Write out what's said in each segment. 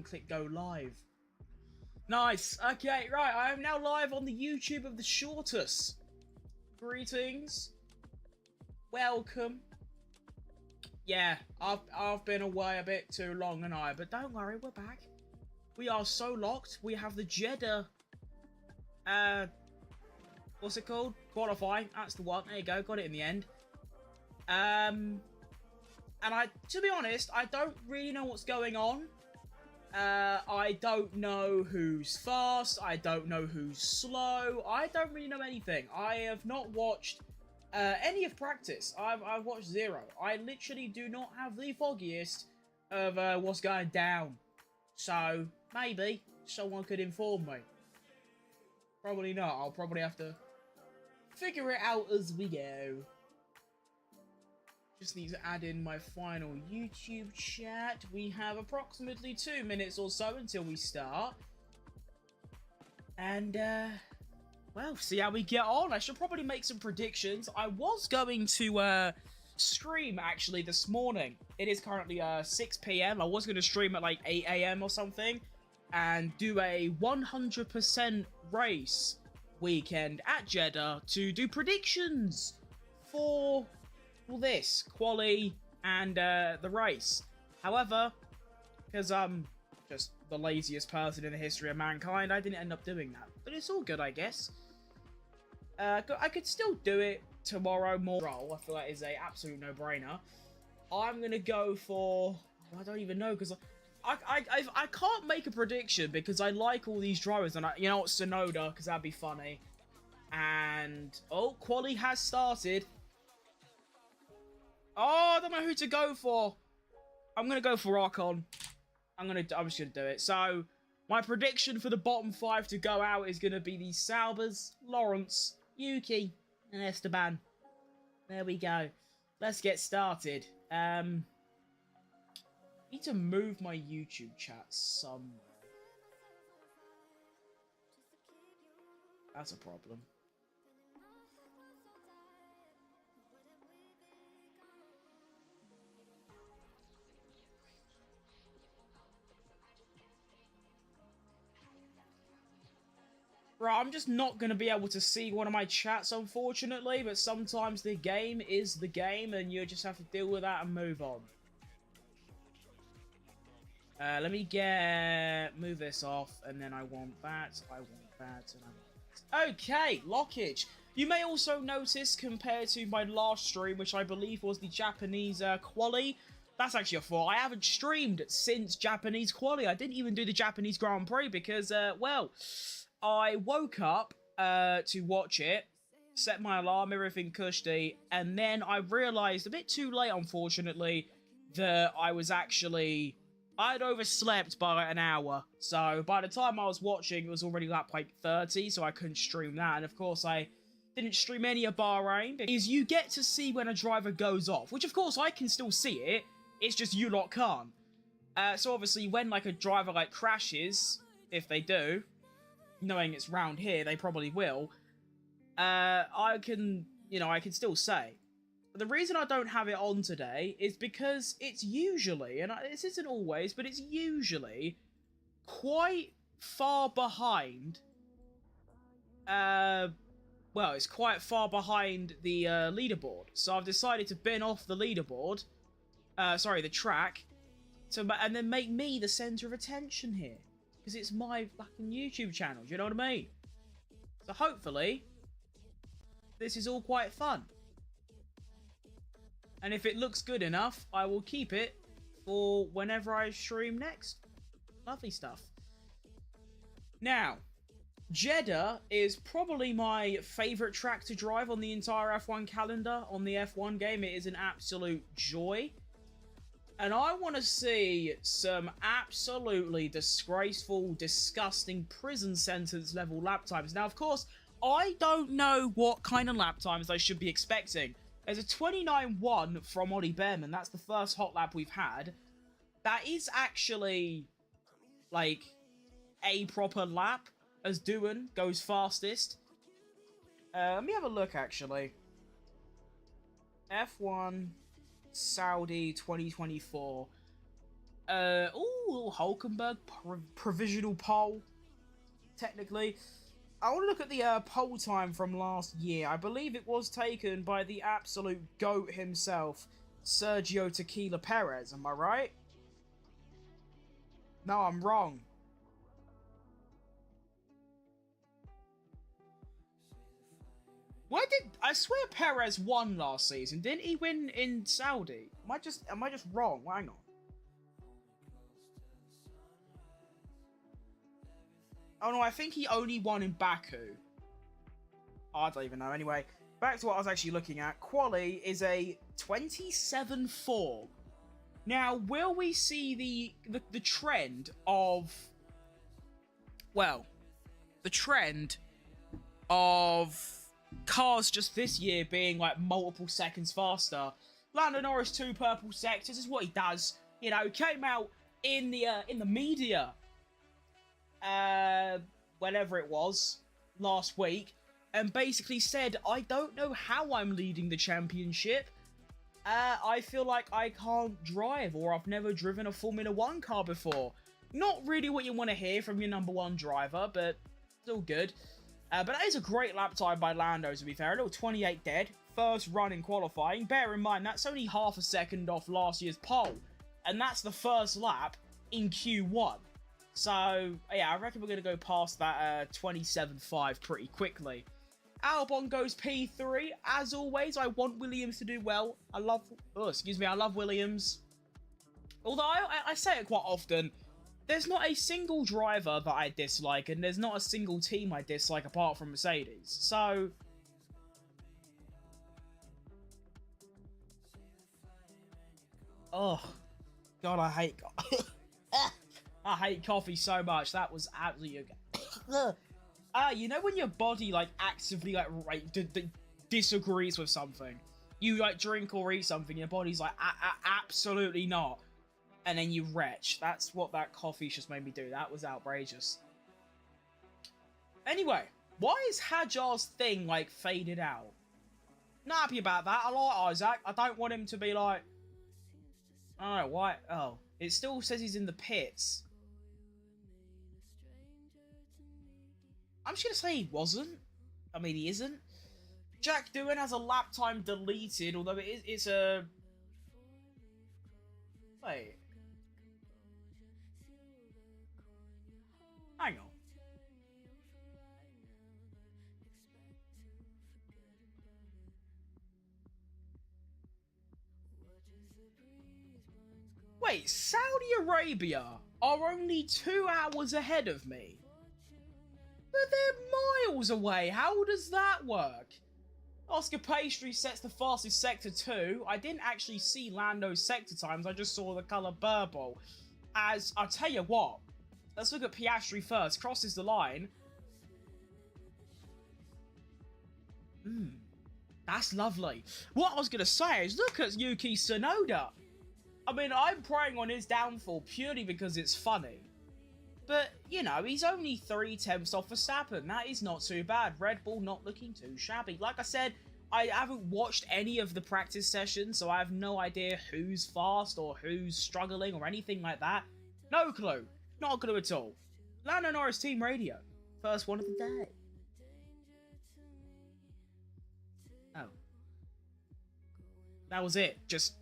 click go live. Nice. Okay, right. I am now live on the YouTube of the Shortus. Greetings. Welcome. Yeah, I've been away a bit too long, but don't worry, we're back. We are so locked. We have the Jeddah. What's it called? Qualify. That's the one. There you go. Got it in the end. And to be honest, I don't really know what's going on. I don't know who's fast. I don't know who's slow. I don't really know anything. I have not watched any of practice. I've watched zero. I literally do not have the foggiest of what's going down. So maybe someone could inform me. Probably not. I'll probably have to figure it out as we go. Just need to add in my final YouTube chat. We have approximately 2 minutes or so until we start. And, well, see how we get on. I should probably make some predictions. I was going to, stream, actually, this morning. It is currently, 6 PM. I was going to stream at, like, 8 AM or something. And do a 100% race weekend at Jeddah to do predictions for... well, this, quali, and the race. However, because I'm just the laziest person in the history of mankind, I didn't end up doing that. But it's all good, I guess. I could still do it tomorrow morning. I feel like it's a absolute no-brainer. I'm going to go for... I don't even know, because I can't make a prediction, because I like all these drivers. And, you know what, Sonoda, because that'd be funny. And, oh, quali has started. Oh, I don't know who to go for. I'm going to go for Archon. I'm just going to do it. So, my prediction for the bottom 5 to go out is going to be the Saubers, Lawrence, Yuki, and Esteban. There we go. Let's get started. Need to move my YouTube chat somewhere. That's a problem. Right, I'm just not going to be able to see one of my chats, unfortunately, but sometimes the game is the game, and you just have to deal with that and move on. Let me move this off, and then I want that, and I want that. Okay, lockage. You may also notice, compared to my last stream, which I believe was the Japanese quali, that's actually a fault. I haven't streamed since Japanese quali. I didn't even do the Japanese Grand Prix because, well... I woke up to watch it, set my alarm, everything cushy, and then I realised, a bit too late unfortunately, that I'd overslept by an hour. So by the time I was watching, it was already like 30, so I couldn't stream that. And of course I didn't stream any of Bahrain, because you get to see when a driver goes off, which of course I can still see it, it's just you lot can't. So obviously when like a driver like crashes, if they do, knowing it's round here, they probably will. I can still say. But the reason I don't have it on today is because it's usually, and this isn't always, but it's usually quite far behind. Well, it's quite far behind the leaderboard. So I've decided to bin off the leaderboard. Sorry, the track. And then make me the centre of attention here. Because it's my fucking YouTube channel, do you know what I mean? So hopefully, this is all quite fun. And if it looks good enough, I will keep it for whenever I stream next. Lovely stuff. Now, Jeddah is probably my favourite track to drive on the entire F1 calendar. On the F1 game, it is an absolute joy. And I want to see some absolutely disgraceful, disgusting prison sentence level lap times. Now, of course, I don't know what kind of lap times I should be expecting. There's a 29.1 from Ollie Behrman. That's the first hot lap we've had. That is actually, like, a proper lap, as Doohan goes fastest. Let me have a look, actually. F1... Saudi 2024. Hulkenberg provisional pole. Technically, I want to look at the pole time from last year. I believe it was taken by the absolute GOAT himself, Sergio Tequila Perez. Am I right? No, I'm wrong. I swear Perez won last season? Didn't he win in Saudi? Am I just wrong? Hang on. Oh no, I think he only won in Baku. Oh, I don't even know. Anyway, back to what I was actually looking at. Quali is a 27.4. Now, will we see the trend of... Well, the trend of cars just this year being like multiple seconds faster? Lando Norris 2 purple sectors is what he does. You know, came out in the media, whenever it was, last week, and basically said, I don't know how I'm leading the championship. I feel like I can't drive, or I've never driven a Formula 1 car before. Not really what you want to hear from your number one driver, but still good. But that is a great lap time by Lando, to be fair. A little 28 dead. First run in qualifying. Bear in mind, that's only half a second off last year's pole. And that's the first lap in Q1. So, yeah, I reckon we're going to go past that 27.5 pretty quickly. Albon goes P3. As always, I want Williams to do well. I love Williams. Although I say it quite often, there's not a single driver that I dislike, and there's not a single team I dislike apart from Mercedes. So, oh God, I hate I hate coffee so much. That was absolutely you know when your body like actively disagrees with something, you like drink or eat something, your body's like absolutely not, and then you retch. That's what that coffee just made me do. That was outrageous. Anyway, why is Hadjar's thing like faded out? Not happy about that. I like Isaac. I don't want him to be like, I don't know why. Oh, it still says he's in the pits. I'm just gonna say he wasn't. I mean, he isn't. Jack Doohan has a lap time deleted, although it's a... Wait. Hang on. Wait, Saudi Arabia are only 2 hours ahead of me. But they're miles away. How does that work? Oscar Pastry sets the fastest sector 2. I didn't actually see Lando's sector times. I just saw the colour purple. As, I'll tell you what. Let's look at Piastri first. Crosses the line. That's lovely. What I was going to say is, look at Yuki Tsunoda. I mean, I'm preying on his downfall purely because it's funny. But, you know, he's only 3/10 off Verstappen. That is not too bad. Red Bull not looking too shabby. Like I said, I haven't watched any of the practice sessions, so I have no idea who's fast or who's struggling or anything like that. No clue. Not a clue at all. Lando Norris Team Radio. First one of the day. Oh. That was it. Just...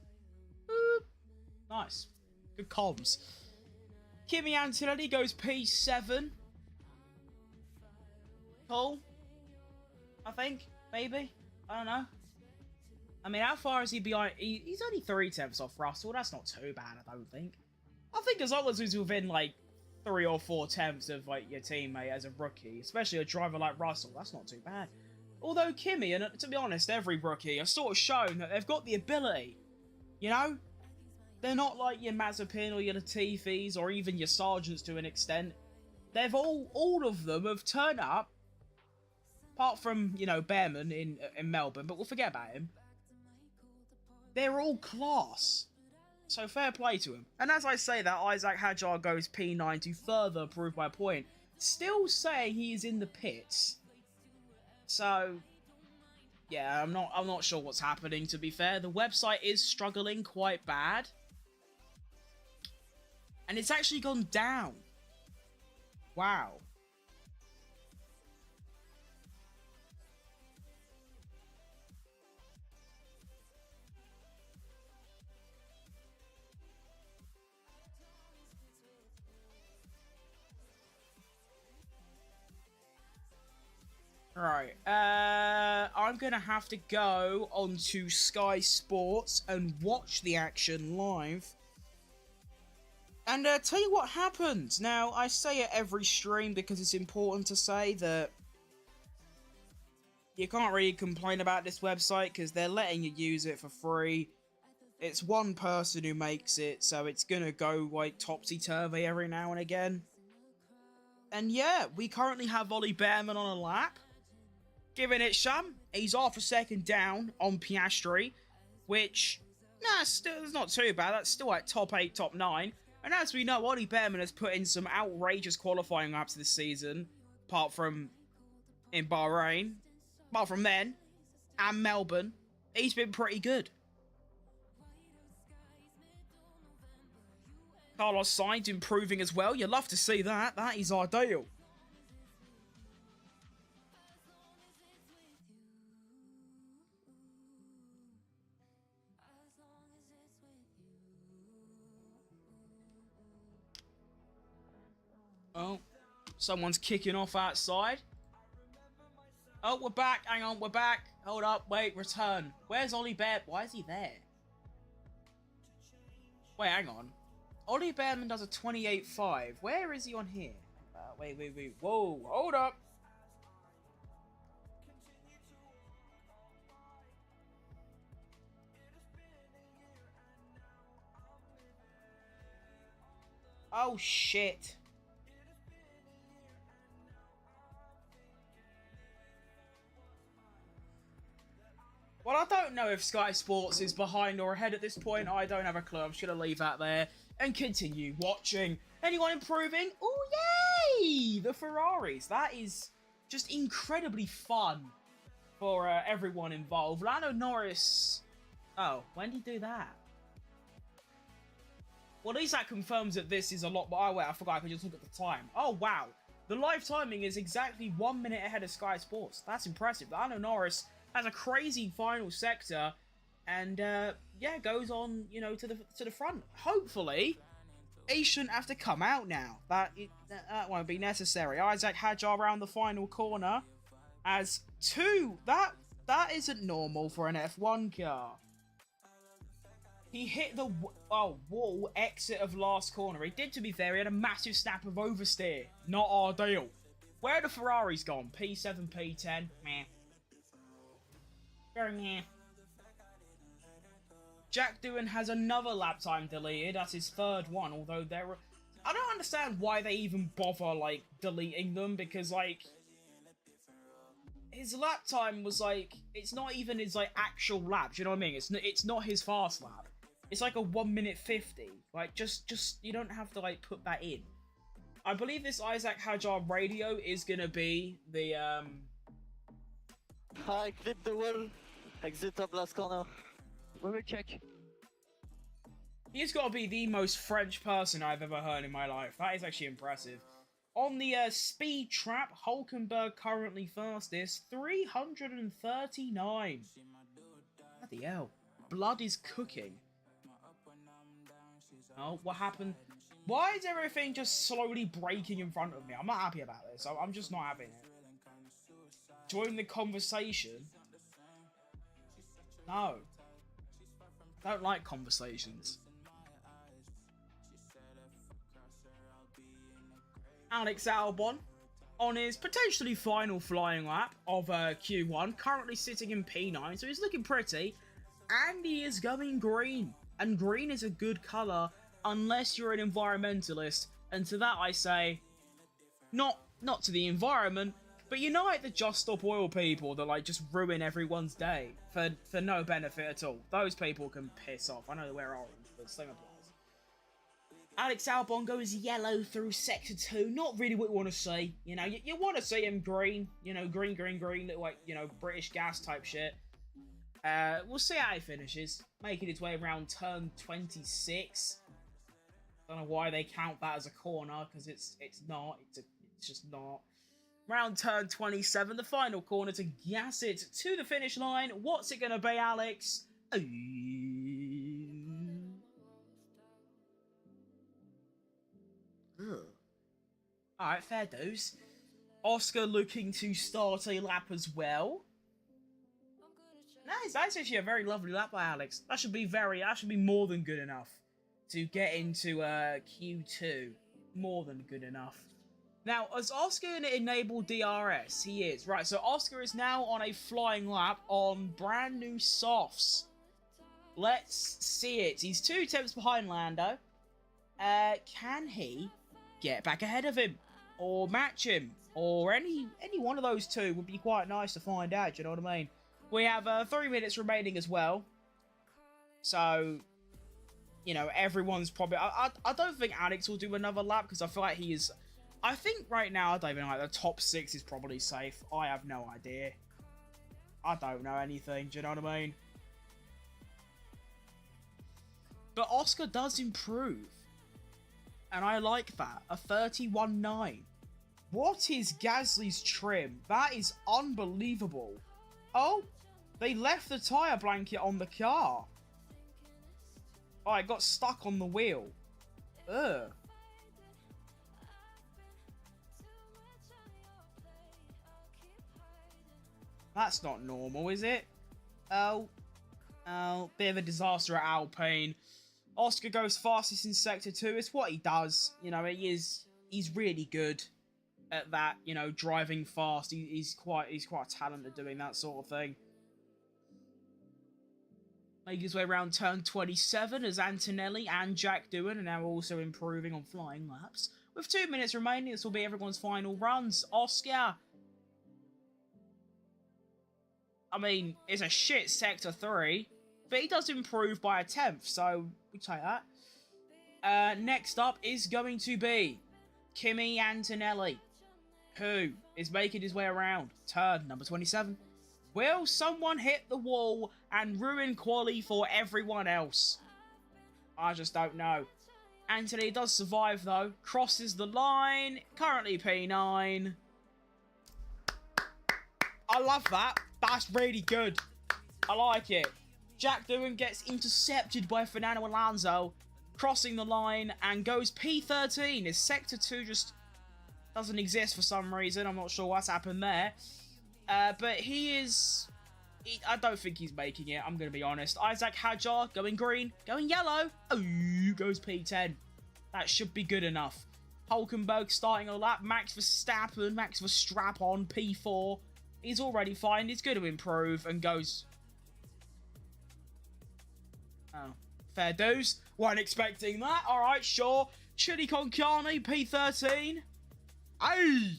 Nice. Good comms. Kimi Antonelli goes P7. Cool. I think. Maybe. I don't know. I mean, how far is he behind? He's only 3/10 off Russell. That's not too bad, I don't think. I think as long as he's within, like, 3 or 4 tenths of, like, your teammate as a rookie, especially a driver like Russell, that's not too bad. Although Kimi, and to be honest, every rookie, have sort of shown that they've got the ability. You know? They're not like your Mazepin or your Latifis or even your Sargents to an extent. They've all of them have turned up, apart from, you know, Behrman in Melbourne, but we'll forget about him. They're all class. So fair play to him. And as I say that, Isaac Hadjar goes P9 to further prove my point. Still saying he is in the pits. So, yeah, I'm not sure what's happening, to be fair. The website is struggling quite bad. And it's actually gone down. Wow. Right, I'm gonna have to go onto Sky Sports and watch the action live. And tell you what happened. Now, I say it every stream because it's important to say that you can't really complain about this website because they're letting you use it for free. It's one person who makes it, so it's gonna go, like, topsy-turvy every now and again. And yeah, we currently have Ollie Bearman on a lap. Giving it some. He's off a second down on Piastri, which, nah, still is not too bad. That's still like top 8, top 9. And as we know, Ollie Bearman has put in some outrageous qualifying laps this season, apart from in Bahrain, apart from then, and Melbourne. He's been pretty good. Carlos Sainz improving as well. You love to see that. That is ideal. Oh, someone's kicking off outside. Oh, we're back. Hang on, we're back. Hold up. Wait, return. Where's Ollie Bear? Why is he there? Wait, hang on. Ollie Bearman does a 28.5. Where is he on here? Wait. Whoa, hold up. Oh, shit. Well, I don't know if Sky Sports is behind or ahead at this point. I don't have a clue. I'm just going to leave that there and continue watching. Anyone improving? Oh, yay! The Ferraris. That is just incredibly fun for everyone involved. Lando Norris... Oh, when did he do that? Well, at least that confirms that this is a lot more... Oh, wait, I forgot. I could just look at the time. Oh, wow. The live timing is exactly 1 minute ahead of Sky Sports. That's impressive. Lando Norris has a crazy final sector, and yeah, goes on, you know, to the front. Hopefully, he shouldn't have to come out now. That won't be necessary. Isaac Hadjar around the final corner as 2. That isn't normal for an F1 car. He hit the wall exit of last corner. He did, to be fair. He had a massive snap of oversteer. Not ideal. Where are the Ferraris gone? P7, P10. Meh. Very meh. Jack Doohan has another lap time deleted. That's his 3rd one. Although I don't understand why they even bother, like, deleting them. Because, like, his lap time was, like, it's not even his, like, actual lap. Do you know what I mean? It's not his fast lap. It's like a 1 minute 50. Like, just you don't have to, like, put that in. I believe this Isaac Hadjar radio is gonna be the I clip the wall. Exit up last corner. We will check. He's got to be the most French person I've ever heard in my life. That is actually impressive. On the speed trap, Hulkenberg currently fastest, 339. Bloody hell. Blood is cooking. Oh, what happened? Why is everything just slowly breaking in front of me? I'm not happy about this. I'm just not having it. Join the conversation? No. I don't like conversations. Alex Albon on his potentially final flying lap of Q1, currently sitting in P9, so he's looking pretty, and he is going green. And green is a good colour unless you're an environmentalist, and to that I say, not to the environment, but you know, like the Just Stop Oil people that, like, just ruin everyone's day for no benefit at all. Those people can piss off. I know they wear orange, but same applies. Alex Albon goes yellow through Sector 2. Not really what you want to see. You know, you want to see him green. You know, green, look like, you know, British gas type shit. We'll see how he finishes. Making his way around turn 26. Don't know why they count that as a corner, because it's not. It's just not. Round turn 27, the final corner to gas it to the finish line. What's it going to be, Alex? Alright, fair dues. Oscar looking to start a lap as well. Nice, that's actually a very lovely lap by Alex. That should be more than good enough to get into Q2. More than good enough. Now, is Oscar going to enable DRS? He is. Right, so Oscar is now on a flying lap on brand new softs. Let's see it. He's 2 tenths behind Lando. Can he get back ahead of him? Or match him? Or any one of those two would be quite nice to find out, do you know what I mean? We have 3 minutes remaining as well. So, you know, everyone's probably... I don't think Alex will do another lap, because I feel like he is... I think right now, I don't even know, the top 6 is probably safe. I have no idea. I don't know anything, do you know what I mean? But Oscar does improve. And I like that. A 31.9. What is Gasly's trim? That is unbelievable. Oh, they left the tyre blanket on the car. Oh, it got stuck on the wheel. Ugh. That's not normal, is it? Oh, bit of a disaster at Alpine. Oscar goes fastest in Sector 2. It's what he does. You know, he's really good at that, you know, driving fast. He's quite talented at doing that sort of thing. Make his way around turn 27 as Antonelli and Jack Doohan are now also improving on flying laps. With 2 minutes remaining, this will be everyone's final runs. Oscar... I mean, it's a shit Sector 3, but he does improve by a 10th, so we take that. Next up is going to be Kimi Antonelli, who is making his way around turn number 27. Will someone hit the wall and ruin quali for everyone else? I just don't know. Anthony does survive though, crosses the line, currently P9. I love that. That's really good. I like it. Jack Doohan gets intercepted by Fernando Alonso, crossing the line, and goes P13. His Sector 2 just doesn't exist for some reason. I'm not sure what's happened there. But he is... I don't think he's making it, I'm going to be honest. Isaac Hadjar going green, going yellow. Oh, goes P10. That should be good enough. Hulkenberg starting a lap. Max Verstappen on P4. He's already fine. He's going to improve and goes... Oh. Fair dues. Weren't expecting that. Alright, sure. Chili con carne, P13. Hey!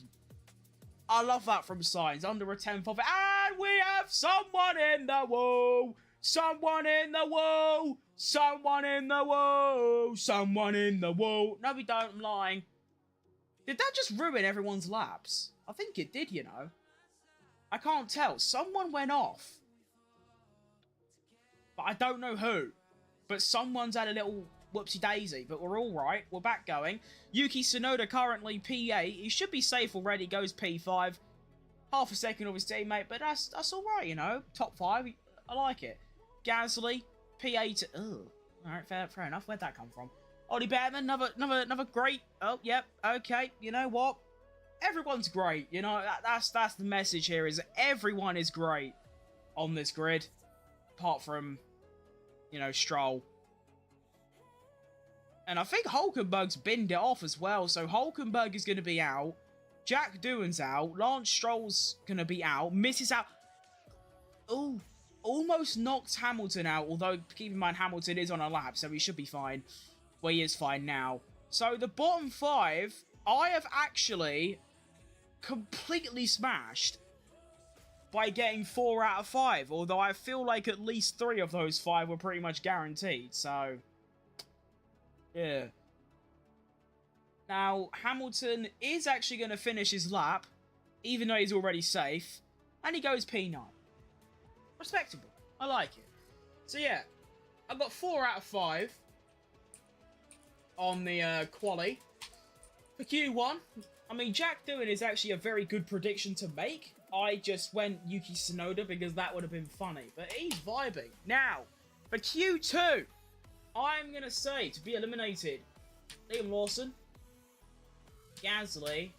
I love that from Sainz. Under a 10th of it. And we have someone in the wall. Someone in the wall. Someone in the wall. Someone in the wall. No, we don't. I'm lying. Did that just ruin everyone's laps? I think it did, you know. I can't tell. Someone went off. But I don't know who. But someone's had a little whoopsie-daisy. But we're all right. We're back going. Yuki Tsunoda currently P8. He should be safe already. Goes P5. Half a second of his teammate. But that's all right, you know. Top 5. I like it. Gasly. P8. Ugh. Alright, fair enough. Where'd that come from? Ollie Behrman. Another great... Oh, yep. Okay. You know what? Everyone's great, you know, that's the message here, is everyone is great on this grid, apart from, you know, Stroll. And I think Hulkenberg's binned it off as well, so Hulkenberg is going to be out, Jack Doohan's out, Lance Stroll's going to be out, misses out. Ooh, almost knocked Hamilton out, although keep in mind Hamilton is on a lap, so he should be fine. Well, he is fine now. So the bottom 5, I have actually completely smashed by getting 4 out of 5, although I feel like at least 3 of those 5 were pretty much guaranteed, so yeah. Now, Hamilton is actually going to finish his lap, even though he's already safe, and he goes P9. Respectable. I like it. So yeah, I've got 4 out of 5. on the quali. For Q1, I mean, Jack doing is actually a very good prediction to make. I just went Yuki Tsunoda because that would have been funny. But he's vibing. Now, for Q2, I'm going to say, to be eliminated, Liam Lawson, Gasly,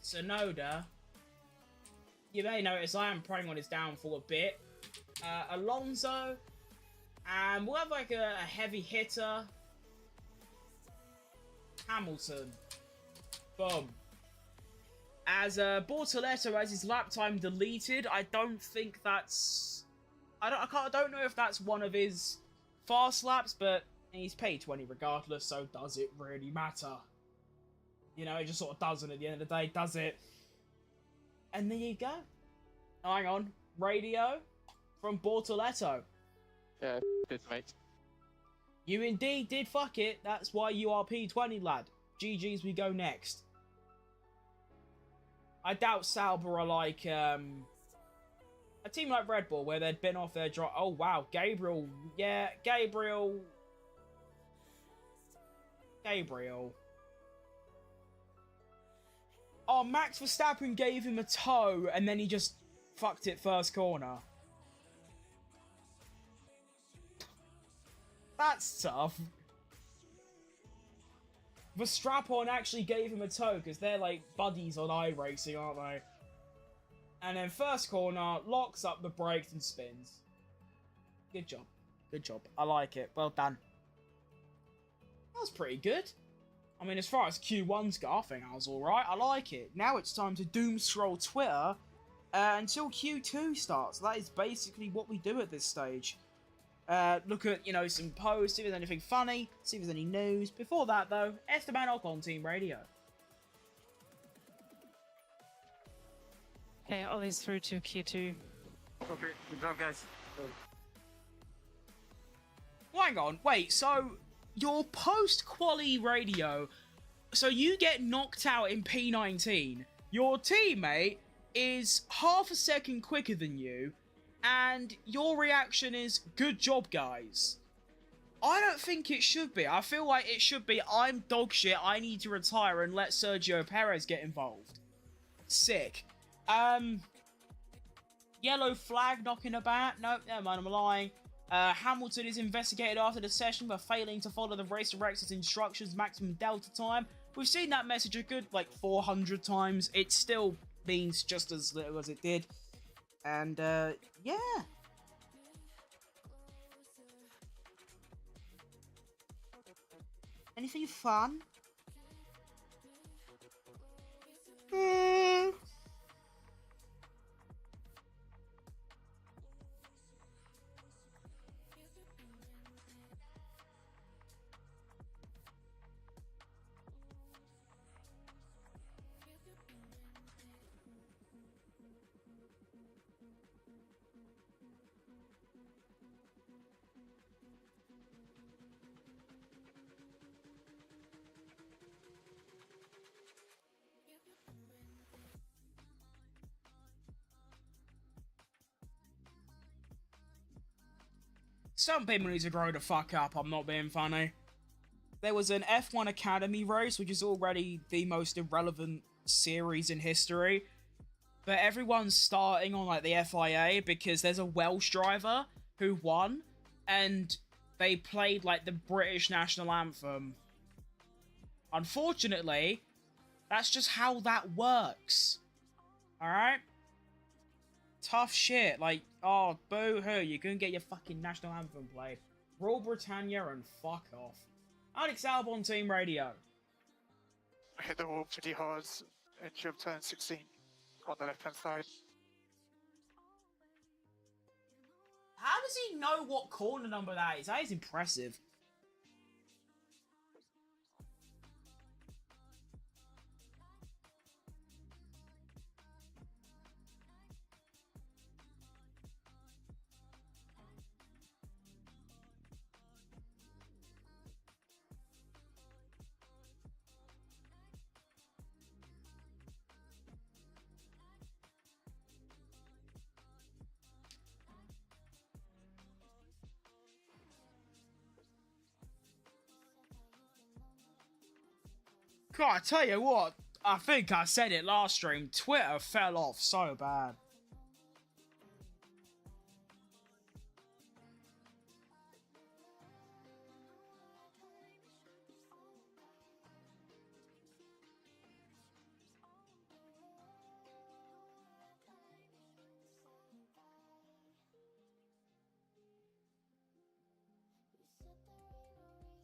Tsunoda. You may notice I am preying on his downfall a bit. Alonso, and we'll have like a heavy hitter. Hamilton. Boom. As Bortoletto has his lap time deleted, I don't think that's... I don't know if that's one of his fast laps, but he's paid 20 regardless, so does it really matter? You know, it just sort of doesn't at the end of the day, does it? And there you go. Hang on. Radio from Bortoletto. Yeah, good mate. You indeed did fuck it. That's why you are P20, lad. GG's, we go next. I doubt Sauber are like, a team like Red Bull, where they'd been off their drive. Oh, wow. Gabriel. Yeah, Gabriel. Oh, Max Verstappen gave him a toe, and then he just fucked it first corner. That's tough. Verstappen actually gave him a toe, because they're like buddies on iRacing, aren't they? And then first corner, locks up the brakes and spins. Good job. Good job. I like it. Well done. That was pretty good. I mean, as far as Q1's go, I think I was alright. I like it. Now it's time to doom scroll Twitter until Q2 starts. That is basically what we do at this stage. Look at, you know, some posts, see if there's anything funny, see if there's any news. Before that, though, Esteban on Team Radio. Okay, all these through to Q2. Okay, good job, guys. Well, hang on, wait, so your post-quali radio, so you get knocked out in P19, your teammate is half a second quicker than you, and your reaction is, good job, guys. I don't think it should be. I feel like it should be, I'm dog shit, I need to retire and let Sergio Perez get involved. Sick. Yellow flag knocking about. Nope, never mind, I'm lying. Hamilton is investigated after the session for failing to follow the race director's instructions, maximum delta time. We've seen that message a good, like, 400 times. It still means just as little as it did. And, yeah. Anything fun? Some people need to grow the fuck up, I'm not being funny. There was an F1 Academy race, which is already the most irrelevant series in history. But everyone's starting on, like, the FIA because there's a Welsh driver who won, and they played, like, the British national anthem. Unfortunately, that's just how that works. Alright? Tough shit. Like, oh, boo-hoo, you couldn't get your fucking national anthem played. Rule Britannia and fuck off. Alex Albon Team Radio. I hit the wall pretty hard edge of turn 16 on the left-hand side. How does he know what corner number that is? That is impressive. God, I tell you what, I think I said it last stream, Twitter fell off so bad.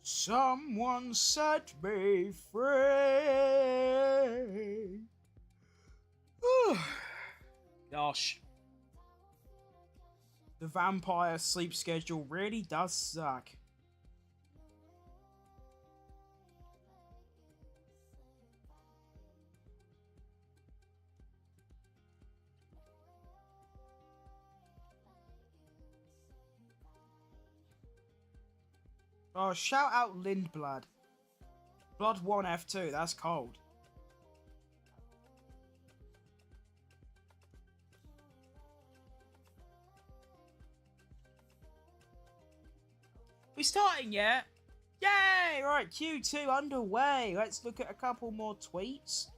Someone set me free. Gosh. The vampire sleep schedule really does suck. Oh, shout out Lindblad. Blood 1 F2, that's cold. We starting yet? Yay! Right, Q2 underway. Let's look at a couple more tweets.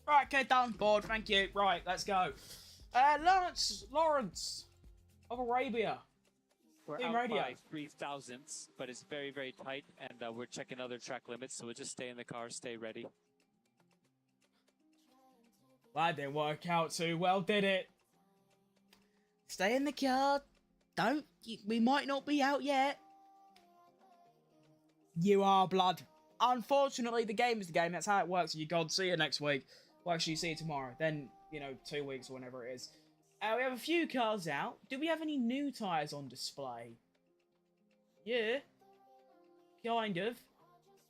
Right, okay, done. Bored, thank you. Right, let's go. Lawrence of Arabia. We're Team out radio. by 3 thousandths, but it's very, very tight, and we're checking other track limits, so we'll just stay in the car, stay ready. That didn't work out too well, did it? Stay in the car. We might not be out yet. You are blood. Unfortunately, the game is the game. That's how it works. You God, see you next week. Well, actually, see you tomorrow. Then, 2 weeks or whenever it is. We have a few cars out. Do we have any new tyres on display? Yeah. Kind of.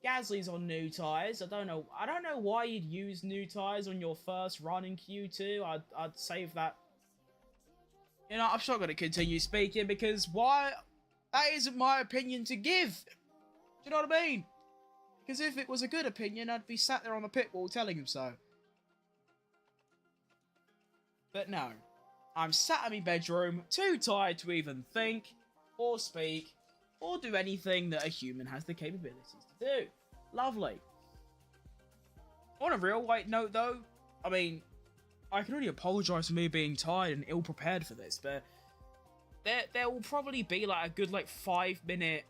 Gasly's on new tyres. I don't know why you'd use new tyres on your first run in Q2. I'd save that. I'm just not going to continue speaking because why? That isn't my opinion to give. Do you know what I mean? Because if it was a good opinion, I'd be sat there on the pit wall telling him so. But no. I'm sat in my bedroom, too tired to even think, or speak, or do anything that a human has the capabilities to do. Lovely. On a real light note, though, I mean, I can only apologise for me being tired and ill-prepared for this, but there will probably be, a good, 5-minute,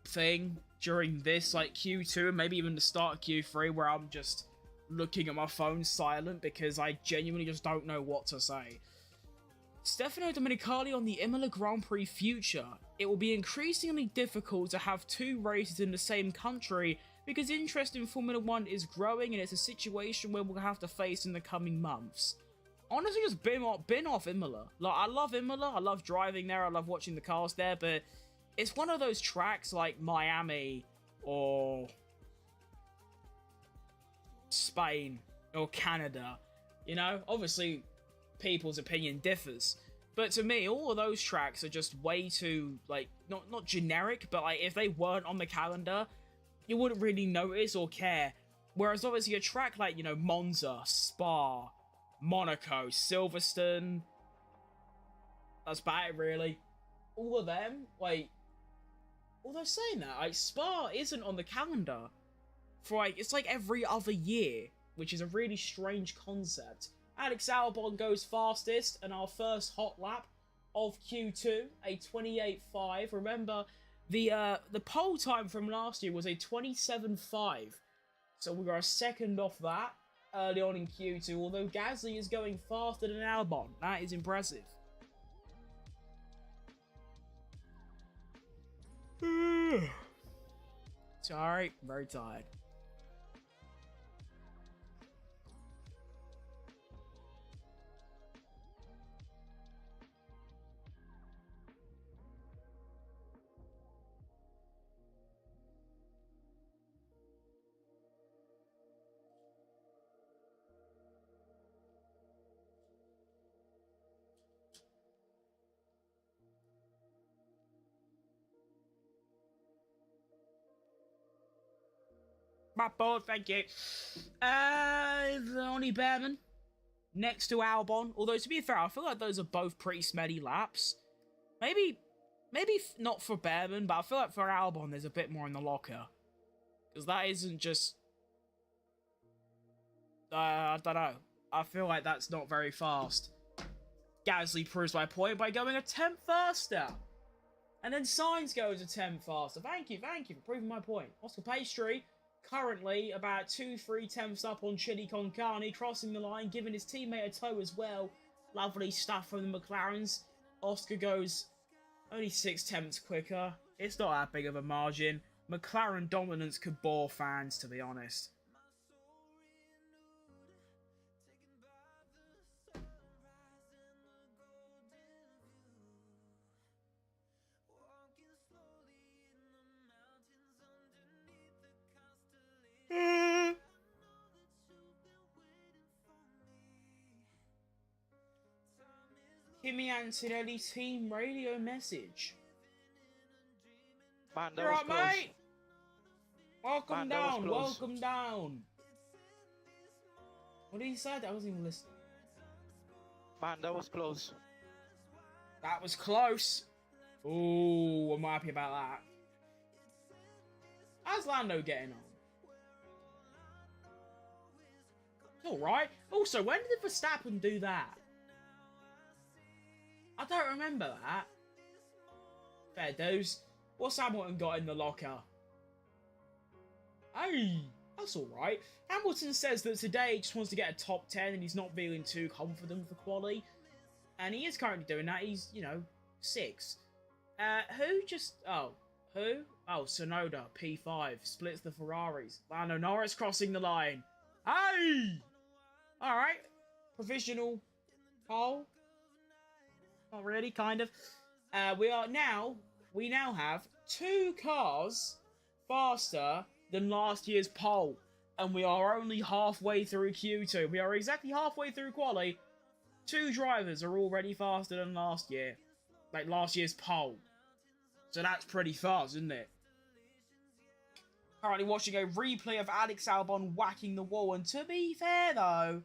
thing during this, Q2, and maybe even the start of Q3, where I'm just looking at my phone silent because I genuinely just don't know what to say. Stefano Domenicali on the Imola Grand Prix future. It will be increasingly difficult to have 2 races in the same country because interest in Formula 1 is growing and it's a situation where we'll have to face in the coming months. Honestly, just bin off Imola. I love Imola, I love driving there, I love watching the cars there, but it's one of those tracks like Miami or Spain or Canada, obviously people's opinion differs, but to me all of those tracks are just way too not generic, but if they weren't on the calendar you wouldn't really notice or care, whereas obviously a track like Monza, Spa, Monaco, Silverstone, that's about it really. All of them, although saying that, Spa isn't on the calendar for it's every other year, which is a really strange concept. Alex Albon goes fastest, and our first hot lap of Q2, a 28.5. Remember, the pole time from last year was a 27.5, so we were a second off that early on in Q2. Although Gasly is going faster than Albon, that is impressive. Sorry, very tired. My board, thank you. Only Behrman next to Albon. Although, to be fair, I feel like those are both pretty smelly laps. Maybe not for Behrman, but I feel like for Albon, there's a bit more in the locker. Because that isn't just... I don't know. I feel like that's not very fast. Gasly proves my point by going a tenth faster. And then Sainz goes a tenth faster. Thank you for proving my point. Oscar Pastry, currently about 2-3 tenths up on Chili Con Carne, crossing the line, giving his teammate a tow as well. Lovely stuff from the McLarens. Oscar goes only 6 tenths quicker. It's not that big of a margin. McLaren dominance could bore fans, to be honest. Kimi Antonelli team radio message. Man, that You're was right, close. mate. Welcome Man, that was down. close. Welcome down. What did he say? I wasn't even listening. Man, that was close. That was close. Ooh, I'm happy about that. How's Lando getting on? Alright. Also, when did Verstappen do that? I don't remember that. Fair dues. What's Hamilton got in the locker? Hey, that's alright. Hamilton says that today he just wants to get a top 10 and he's not feeling too confident for quali. And he is currently doing that. He's, 6. Who? Oh, Sonoda, P5, splits the Ferraris. Lando Norris crossing the line. Hey! Alright. Provisional pole. Not really, kind of. We now have 2 cars faster than last year's pole. And we are only halfway through Q2. We are exactly halfway through quali. 2 drivers are already faster than last year. Like last year's pole. So that's pretty fast, isn't it? Currently watching a replay of Alex Albon whacking the wall. And to be fair, though,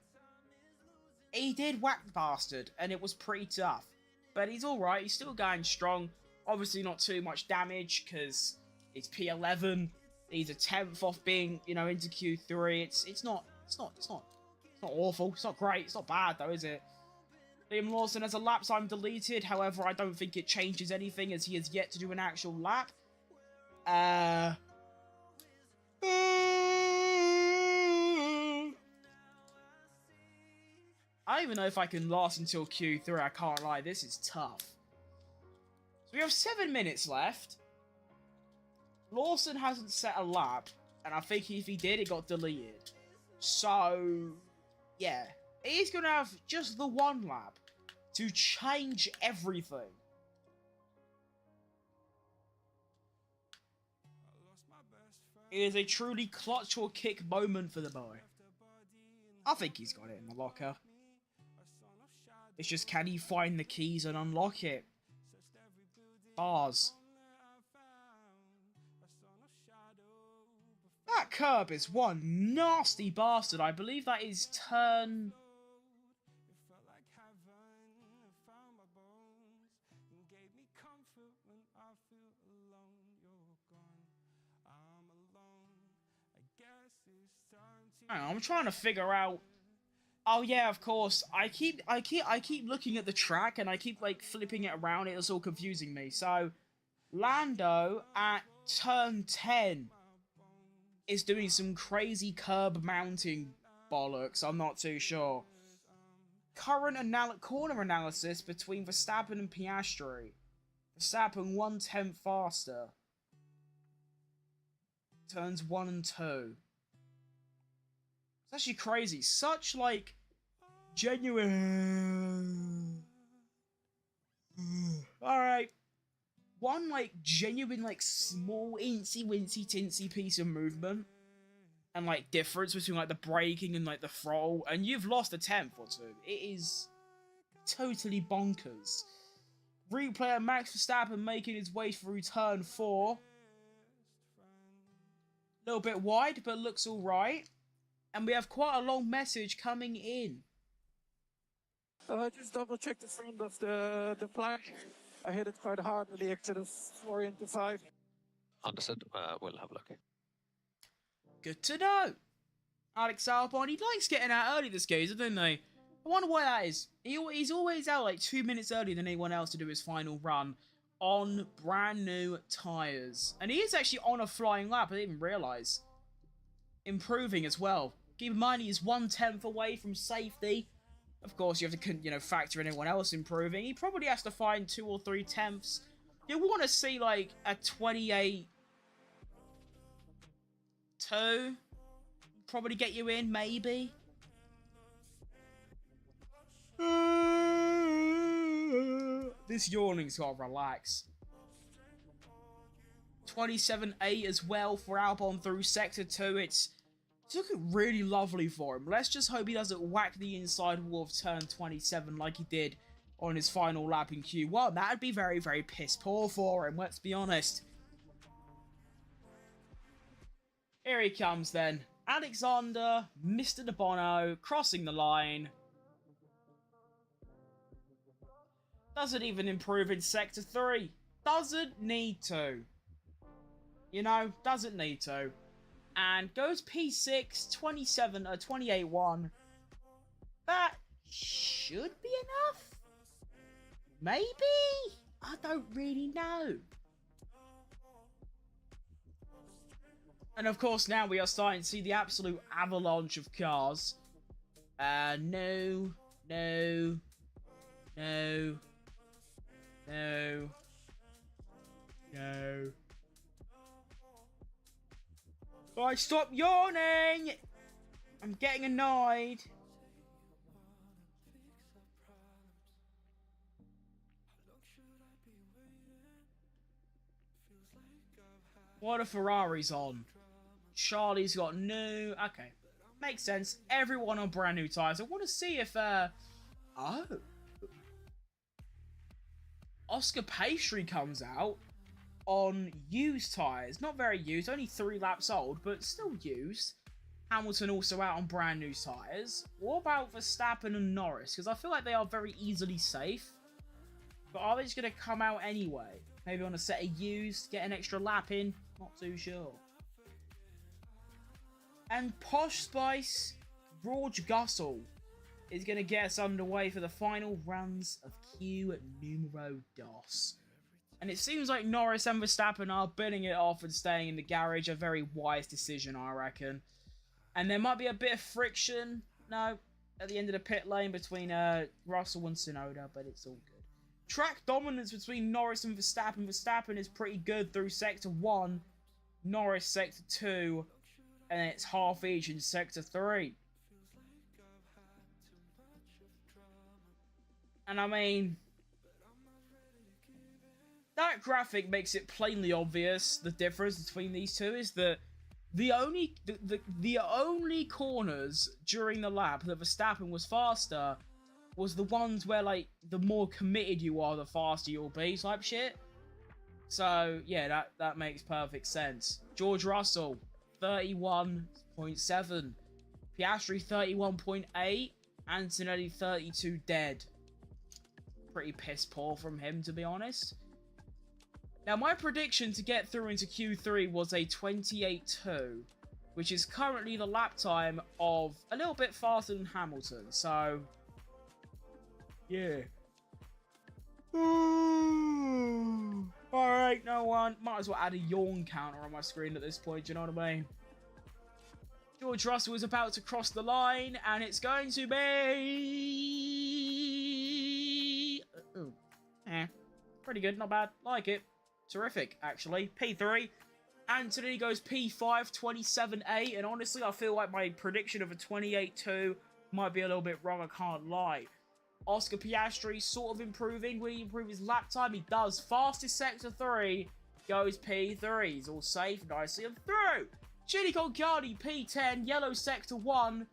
he did whack the bastard. And it was pretty tough. But he's alright. He's still going strong. Obviously not too much damage because it's P11. He's a 10th off being, into Q3. It's not awful. It's not great. It's not bad, though, is it? Liam Lawson has a lap time deleted. However, I don't think it changes anything as he has yet to do an actual lap. I don't even know if I can last until Q3. I can't lie. This is tough. So we have 7 minutes left. Lawson hasn't set a lap. And I think if he did, it got deleted. So, yeah. He's going to have just the 1 lap to change everything. It is a truly clutch or kick moment for the boy. I think he's got it in the locker. It's just, can he find the keys and unlock it? Bars. That curb is one nasty bastard. I believe that is turn... Hang on, I'm trying to figure out... Oh yeah, of course. I keep looking at the track and I keep flipping it around. It's all confusing me. So, Lando at turn 10 is doing some crazy curb mounting bollocks. I'm not too sure. Current corner analysis between Verstappen and Piastri. Verstappen 1/10 faster. Turns 1 and 2. It's actually crazy. Such genuine. Alright. One genuine small incy tinsy piece of movement and difference between the braking and the throttle, and you've lost a 10th or 2. It is totally bonkers. Replay of Max Verstappen making his way through turn 4. A little bit wide, but looks alright. And we have quite a long message coming in. Just double check the front of the flag. I hit it quite hard with the Exodus 4 into 5. Understood. We'll have a look. Good to know. Alex Albon, he likes getting out early this game, doesn't he? I wonder why that is. He's always out like 2 minutes earlier than anyone else to do his final run on brand new tyres. And he is actually on a flying lap, I didn't even realise. Improving as well. Keep in mind, he's 1/10 away from safety. Of course, you have to, factor in anyone else improving. He probably has to find 2 or 3 tenths. You want to see, like, a 28-2. Probably get you in, maybe. This yawning's got to relax. 27.8 as well for Albon through Sector 2. It's looking really lovely for him. Let's just hope he doesn't whack the inside wall of turn 27 like he did on his final lap in Q1. That would be very, very piss poor for him, let's be honest. Here he comes then. Alexander, Mr. De Bono, crossing the line. Doesn't even improve in Sector 3. Doesn't need to. Doesn't need to. And goes P6, 28-1. That should be enough? Maybe? I don't really know. And of course now we are starting to see the absolute avalanche of cars. No. Alright, stop yawning! I'm getting annoyed. What are Ferraris on? Charlie's got new... Okay. Makes sense. Everyone on brand new tyres. I want to see if, Oh. Oscar Pastry comes out on used tyres. Not very used. Only 3 laps old, but still used. Hamilton also out on brand new tyres. What about Verstappen and Norris? Because I feel like they are very easily safe. But are they just going to come out anyway? Maybe on a set of used, get an extra lap in? Not too sure. And Posh Spice, George Gussel is going to get us underway for the final runs of Q numero dos. And it seems like Norris and Verstappen are bidding it off and staying in the garage. A very wise decision, I reckon. And there might be a bit of friction, at the end of the pit lane between Russell and Tsunoda, but it's all good. Track dominance between Norris and Verstappen. Verstappen is pretty good through Sector 1, Norris Sector 2, and it's half each in Sector 3. And I mean, that graphic makes it plainly obvious the difference between these two is that the only corners during the lap that Verstappen was faster was the ones where, like, the more committed you are, the faster you'll be, type shit. So, yeah, that makes perfect sense. George Russell, 31.7. Piastri, 31.8. Antonelli, 32 dead. Pretty piss poor from him, to be honest. Now, my prediction to get through into Q3 was a 28.2, which is currently the lap time of a little bit faster than Hamilton, so... yeah. Alright, no one. Might as well add a yawn counter on my screen at this point, do you know what I mean? George Russell is about to cross the line, and it's going to be... pretty good, not bad. Like it. Terrific, actually. P3. Anthony goes P5, 27.8, and honestly, I feel like my prediction of a 28.2 might be a little bit wrong, I can't lie. Oscar Piastri sort of improving. Will he improve his lap time? He does. Fastest Sector 3 goes P3. He's all safe, nicely and through. Chili Colcardi, P10, Yellow Sector 1,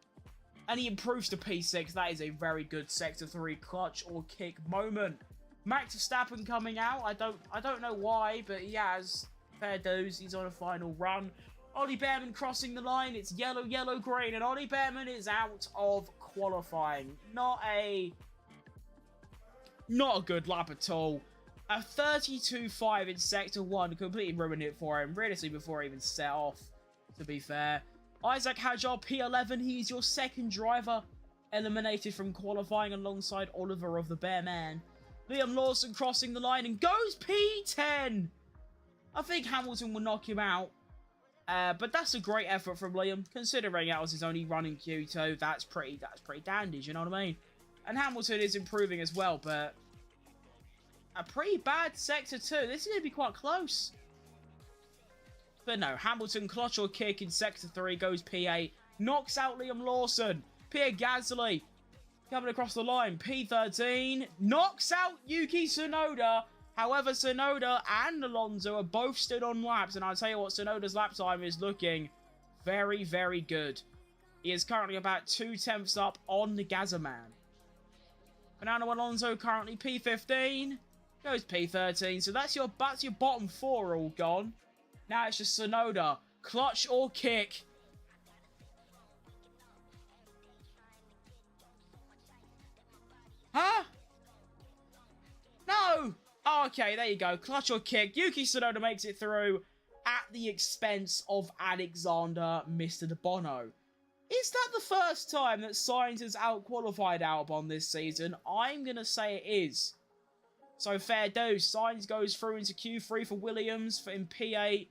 and he improves to P6. That is a very good Sector 3 clutch or kick moment. Max Verstappen coming out. I don't know why, but he has. Fair dues. He's on a final run. Ollie Behrman crossing the line. It's yellow, yellow, green, and Ollie Behrman is out of qualifying. Not a good lap at all. A 32.5 in Sector 1 completely ruined it for him, realistically, before he even set off, to be fair. Isaac Hajar, P11, he's your second driver, eliminated from qualifying alongside Oliver of the Bear Man. Liam Lawson crossing the line and goes P10! I think Hamilton will knock him out. But that's a great effort from Liam, considering that was his only run in Q2. That's pretty dandy, you know what I mean? And Hamilton is improving as well, but a pretty bad Sector 2. This is going to be quite close. But no, Hamilton, clutch or kick in Sector 3, goes P8, knocks out Liam Lawson. Pierre Gasly coming across the line, P13, knocks out Yuki Tsunoda. However, Tsunoda and Alonso are both stood on laps, and I'll tell you what, Tsunoda's lap time is looking very, very good. He is currently about 2/10 up on the Gazaman. Fernando Alonso currently P15, goes P13, so that's your bottom four all gone. Now it's just Tsunoda, clutch or kick. Huh? No! Oh, okay, there you go. Clutch or kick. Yuki Tsunoda makes it through at the expense of Alexander Mr. De Bono. Is that the first time that Sainz has out-qualified Albon this season? I'm going to say it is. So fair dose. Sainz goes through into Q3 for Williams in P8.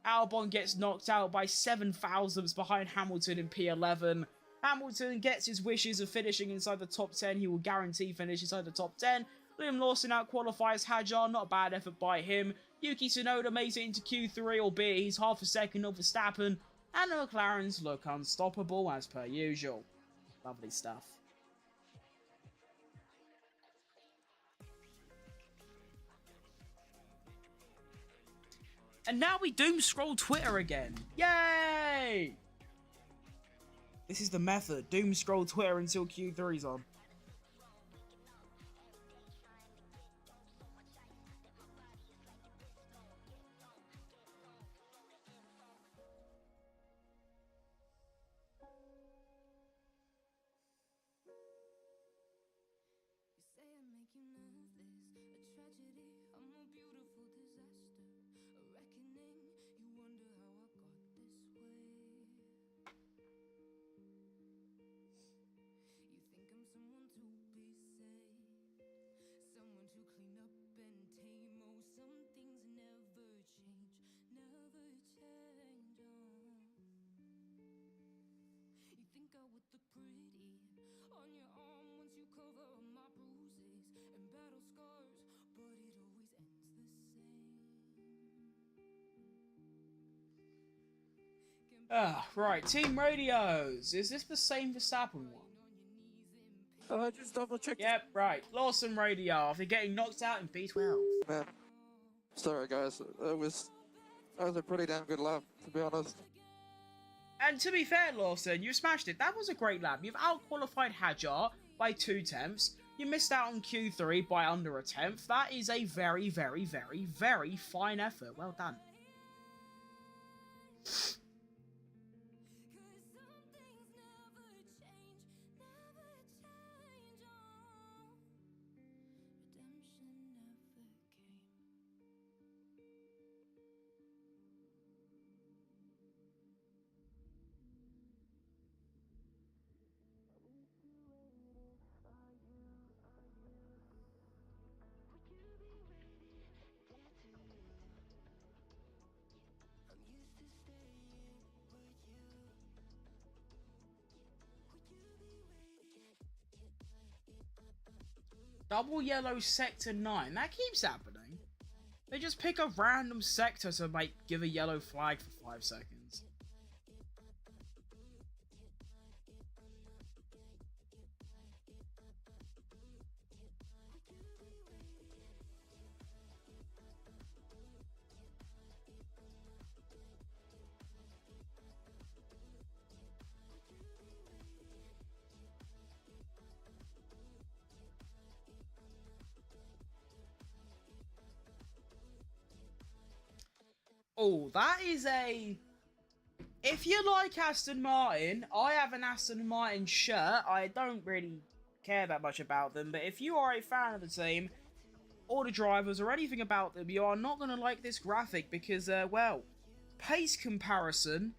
Albon gets knocked out by 7 thousandths behind Hamilton in P11. Hamilton gets his wishes of finishing inside the top 10. He will guarantee finish inside the top 10. Liam Lawson out-qualifies Hajar, not a bad effort by him. Yuki Tsunoda makes it into Q3, albeit he's half a second of Verstappen. And the McLarens look unstoppable as per usual. Lovely stuff. And now we doom scroll Twitter again. Yay! This is the method. Doom scroll Twitter until Q3's on. Right, team radios. Is this the same Verstappen one? Just double check. Yep, right. Lawson radio after getting knocked out in P12. Man, sorry guys, that was a pretty damn good lap, to be honest. And to be fair, Lawson, you smashed it. That was a great lap. You've out-qualified Hajar by 2/10. You missed out on Q3 by under a 10th. That is a very, very, very, very fine effort. Well done. Double yellow sector 9. That keeps happening. They just pick a random sector to give a yellow flag for 5 seconds. Oh, that is a if you like Aston Martin, I have an Aston Martin shirt. I don't really care that much about them, but if you are a fan of the team, or the drivers, or anything about them, you are not going to like this graphic because, well, pace comparison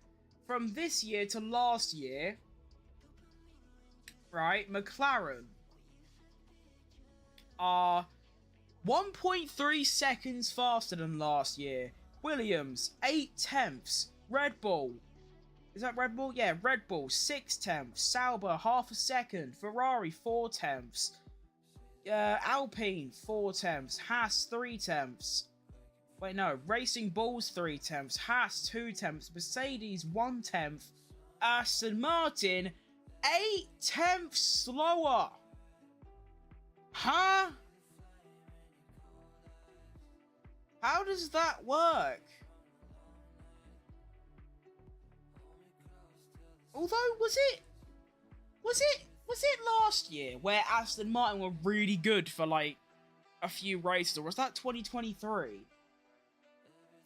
from this year to last year, right, McLaren are 1.3 seconds faster than last year. Williams, 8 tenths. Red Bull, is that Red Bull? Yeah, Red Bull, 6 tenths. Sauber, half a second. Ferrari, 4 tenths. Alpine, 4 tenths. Haas, 3 tenths. Wait, no. Racing Bulls, 3 tenths. Haas, 2 tenths. Mercedes, 1 tenth. Aston Martin, 8 tenths slower. Huh? How does that work? Although, was it last year where Aston Martin were really good for like a few races, or was that 2023?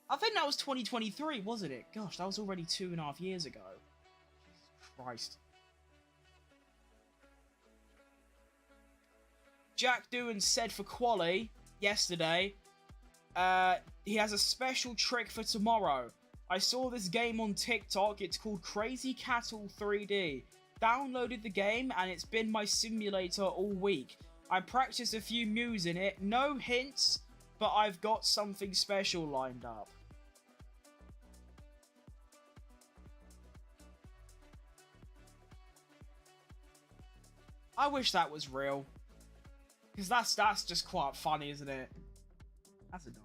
I think that was 2023, wasn't it? Gosh, that was already 2.5 years ago. Christ. Jack Doohan said for quali yesterday, he has a special trick for tomorrow. I saw this game on TikTok. It's called Crazy Cattle 3D. Downloaded the game and it's been my simulator all week. I practiced a few moves in it. No hints, but I've got something special lined up. I wish that was real. Because that's just quite funny, isn't it? That's annoying.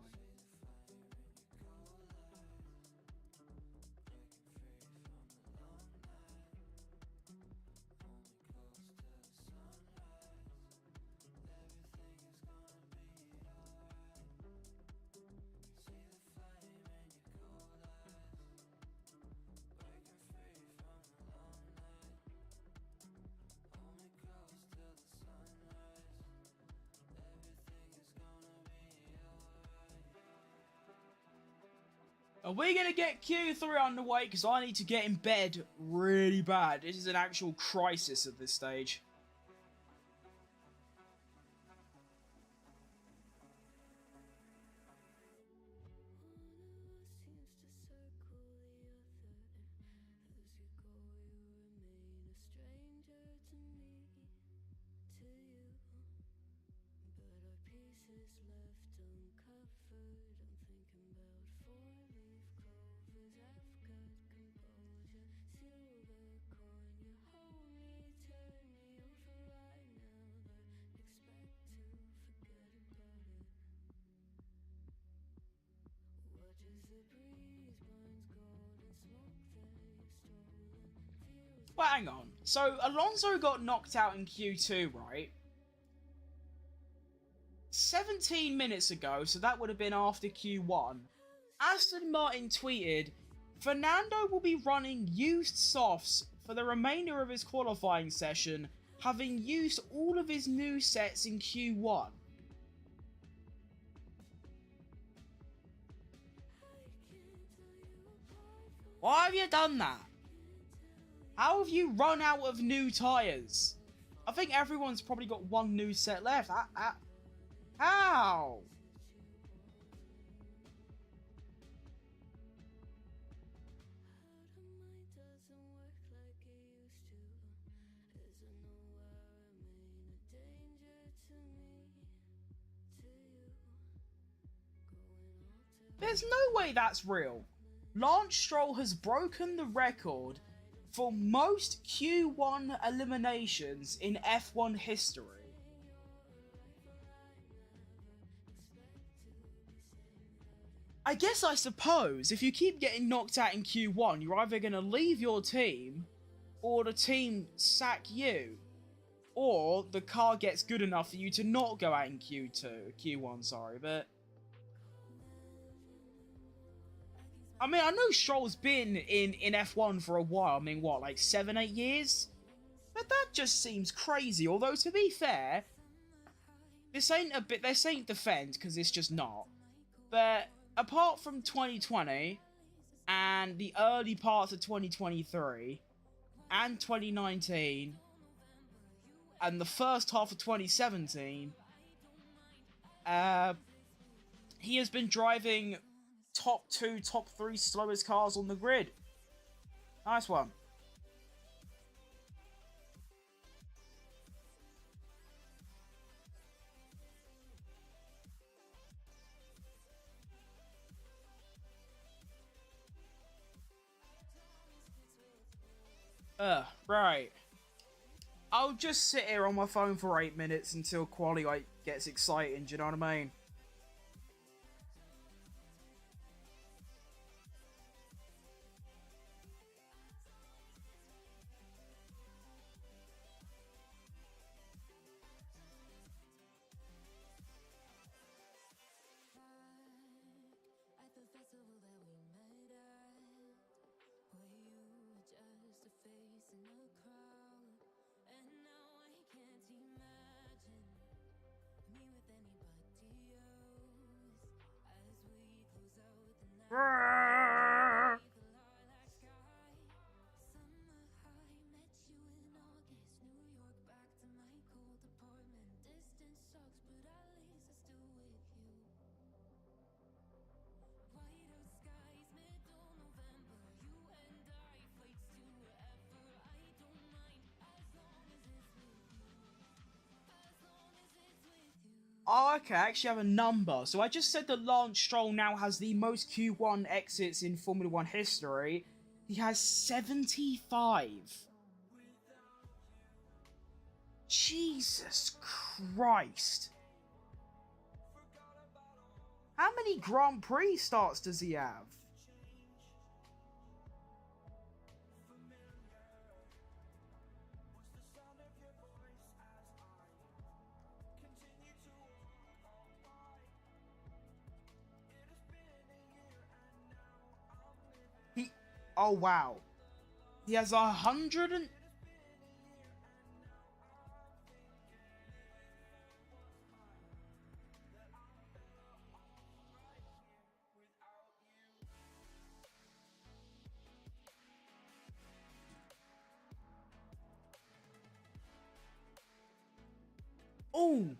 Are we going to get Q3 underway? Because I need to get in bed really bad. This is an actual crisis at this stage. But hang on. So, Alonso got knocked out in Q2, right? 17 minutes ago, so that would have been after Q1. Aston Martin tweeted, Fernando will be running used softs for the remainder of his qualifying session, having used all of his new sets in Q1. Why have you done that? How have you run out of new tyres? I think everyone's probably got one new set left. How? There's no way that's real. Lance Stroll has broken the record for most Q1 eliminations in F1 history. I suppose, if you keep getting knocked out in Q1, you're either going to leave your team, or the team sack you, or the car gets good enough for you to not go out in Q1, sorry, but... I mean, I know Stroll's been in F1 for a while. I mean, what, like 7-8 years? But that just seems crazy. Although, to be fair, this ain't defend, because it's just not. But apart from 2020, and the early parts of 2023 and 2019 and the first half of 2017, he has been driving top 2, top 3 slowest cars on the grid. Nice one. Right. I'll just sit here on my phone for 8 minutes until quality like gets exciting, do you know what I mean? Oh, okay, I actually have a number. So I just said that Lance Stroll now has the most Q1 exits in Formula 1 history. He has 75. Jesus Christ. How many Grand Prix starts does he have? Oh, wow. He has 100 and... Ooh.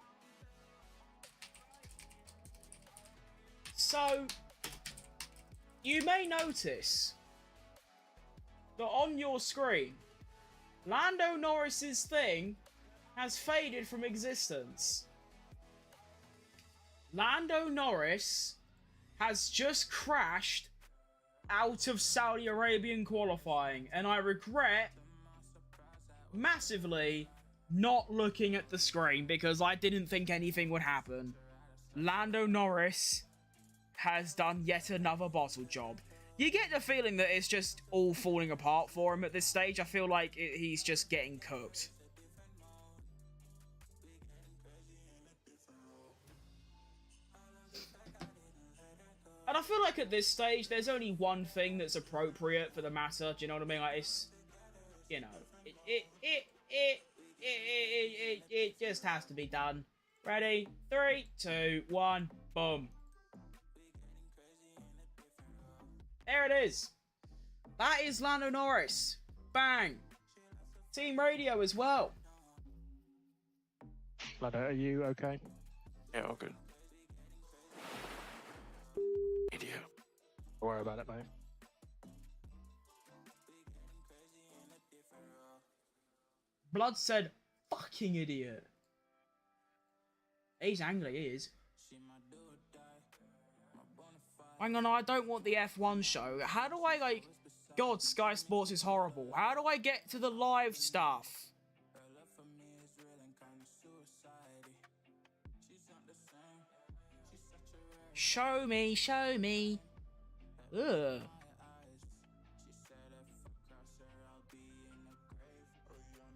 So, you may notice that on your screen, Lando Norris's thing has faded from existence. Lando Norris has just crashed out of Saudi Arabian qualifying, and I regret massively not looking at the screen because I didn't think anything would happen. Lando Norris has done yet another bottle job. You get the feeling that it's just all falling apart for him at this stage. I feel like he's just getting cooked. And I feel like at this stage, there's only one thing that's appropriate for the matter. Do you know what I mean? Like, it's, you know, it just has to be done. Ready? 3, 2, 1, boom. There it is. That is Lando Norris. Bang. Team radio as well. Lando, are you okay? Yeah, all good. Idiot. Don't worry about it, mate. Blood said, fucking idiot. He's angry, he is. Hang on, I don't want the F1 show. How do I, like... God, Sky Sports is horrible. How do I get to the live stuff? Show me, show me. Ugh.